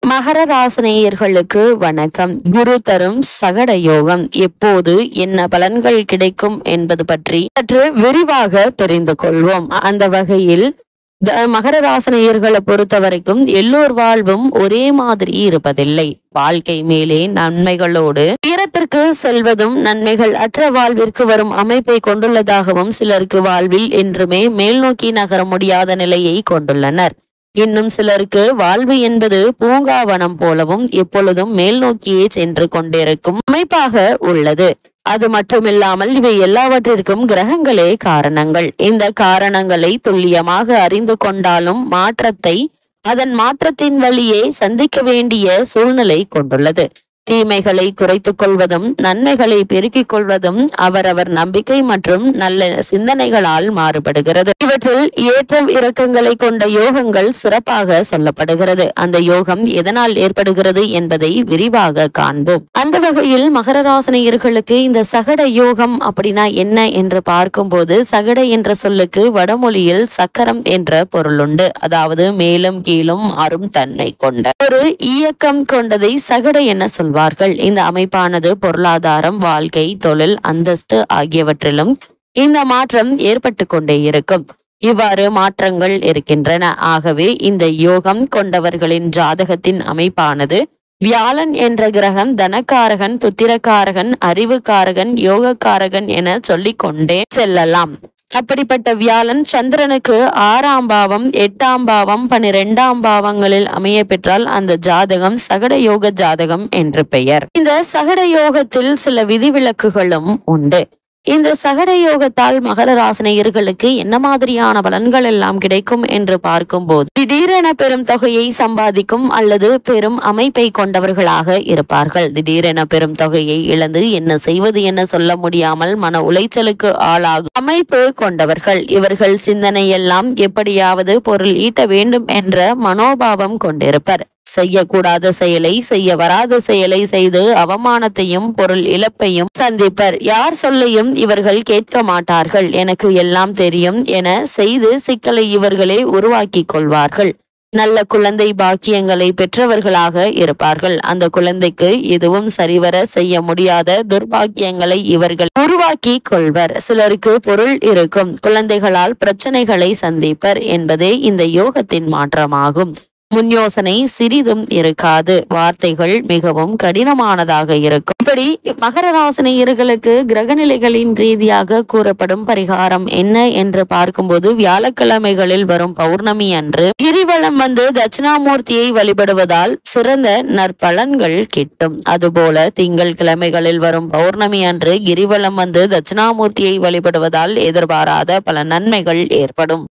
மகர ராசினியர்களுக்கு வணக்கம். குரு தரும் சகட யோகம் எப்போது என்ன பலன்கள் கிடைக்கும் என்பது பற்றி சற்று விரிவாக தெரிந்து கொள்வோம். அந்த வகையில் மகர ராசினியர்களை பொறுத்த வரைக்கும் எல்லோர் வாழ்வும் ஒரே மாதிரி இருப்பதில்லை. வாழ்க்கை மேலே நன்மைகளோடு உயரத்திற்கு செல்வதும் நன்மைகள் அற்ற வாழ்விற்கு வரும் அமைப்பை கொண்டுள்ளதாகவும் சிலருக்கு வாழ்வில் என்றுமே மேல் நோக்கி நகர முடியாத நிலையை கொண்டுள்ளனர். இன்னும் சிலருக்கு வாழ்வு என்பது பூங்காவனம் போலவும் எப்பொழுதும் மேல் நோக்கியே சென்று கொண்டிருக்கும் அமைப்பாக உள்ளது. அது மட்டுமில்லாமல் இவை எல்லாவற்றிற்கும் கிரகங்களே காரணங்கள். இந்த காரணங்களை துல்லியமாக அறிந்து கொண்டாலும் அதன் மாற்றத்தின் வழியே சந்திக்க வேண்டிய சூழ்நிலை கொண்டுள்ளது. தீமைகளை குறைத்துக் கொள்வதும் நன்மைகளை பெருக்கிக் கொள்வதும் அவரவர் நம்பிக்கை மற்றும் நல்ல சிந்தனைகளால் மாறுபடுகிறது. இவற்றில் ஏற்ற இறக்கங்களை கொண்ட யோகங்கள் சிறப்பாக சொல்லப்படுகிறது. அந்த யோகம் எதனால் ஏற்படுகிறது என்பதை விரிவாக காண்போம். அந்த வகையில் மகர ராசினியர்களுக்கு இந்த சகட யோகம் அப்படின்னா என்ன என்று பார்க்கும்போது, சகட என்ற சொல்லுக்கு வடமொழியில் சக்கரம் என்ற பொருளுண்டு. அதாவது மேலும் கீழும் மாறும் தன்மை கொண்ட ஒரு இயக்கம் கொண்டதை சகட என சொல்வார். இந்த அமைப்பானது பொருளாதாரம், வாழ்க்கை, தொழில், அந்தஸ்து ஆகியவற்றிலும் இந்த மாற்றம் ஏற்பட்டு கொண்டே இருக்கும். இவ்வாறு மாற்றங்கள் இருக்கின்றன. ஆகவே இந்த யோகம் கொண்டவர்களின் ஜாதகத்தின் அமைப்பானது வியாழன் என்ற கிரகம் தனக்காரகன், புத்திரக்காரகன், அறிவுக்காரகன், யோகக்காரகன் என சொல்லிக் கொண்டே செல்லலாம். அப்படிப்பட்ட வியாழன் சந்திரனுக்கு 6ஆம் பாவம், 8ஆம் பாவம், 12ஆம் பாவங்களில் அமைய பெற்றால் அந்த ஜாதகம் சகட யோக ஜாதகம் என்று பெயர். இந்த சகட யோகத்தில் சில விதிவிலக்குகளும் உண்டு. இந்த சகட யோகத்தால் மகர ராசினியர்களுக்கு என்ன மாதிரியான பலன்கள் எல்லாம் கிடைக்கும் என்று பார்க்கும்போது, திடீரென பெரும் தொகையை சம்பாதிக்கும் அல்லது பெரும் அமைப்பை கொண்டவர்களாக இருப்பார்கள். திடீரென பெரும் தொகையை இழந்து என்ன செய்வது என சொல்ல முடியாமல் மன உளைச்சலுக்கு ஆளாகும் அமைப்பு கொண்டவர்கள். இவர்கள் சிந்தனையெல்லாம் எப்படியாவது பொருள் ஈட்ட வேண்டும் என்ற மனோபாவம் கொண்டிருப்பர். செய்யக்கூடாத செயலை, செய்ய வராத செயலை செய்து அவமானத்தையும் பொருள் இழப்பையும் சந்திப்பர். யார் சொல்லையும் இவர்கள் கேட்க மாட்டார்கள். எனக்கு எல்லாம் தெரியும் என செய்து சிக்கலை இவர்களே உருவாக்கி கொள்வார்கள். நல்ல குழந்தை பாக்கியங்களை பெற்றவர்களாக இருப்பார்கள். அந்த குழந்தைக்கு எதுவும் சரிவர செய்ய முடியாத துர்பாக்கியங்களை இவர்கள் உருவாக்கி கொள்வர். சிலருக்கு பொருள் இருக்கும், குழந்தைகளால் பிரச்சனைகளை சந்திப்பர் என்பதே இந்த யோகத்தின் மாற்றமாகும். முன் யோசனை சிறிதும் இருக்காது. வார்த்தைகள் மிகவும் கடினமானதாக இருக்கும். இப்படி மகர ராசினியர்களுக்கு கிரகநிலைகளின் ரீதியாக கூறப்படும் பரிகாரம் என்ன என்று பார்க்கும்போது, வியாழக்கிழமைகளில் வரும் பௌர்ணமி அன்று கிரிவலம் வந்து தட்சிணாமூர்த்தியை வழிபடுவதால் சிறந்த நற்பலன்கள் கிட்டும். அதுபோல திங்கள் கிழமைகளில் வரும் பௌர்ணமி அன்று கிரிவலம் வந்து தட்சிணாமூர்த்தியை வழிபடுவதால் எதிர்பாராத பல நன்மைகள் ஏற்படும்.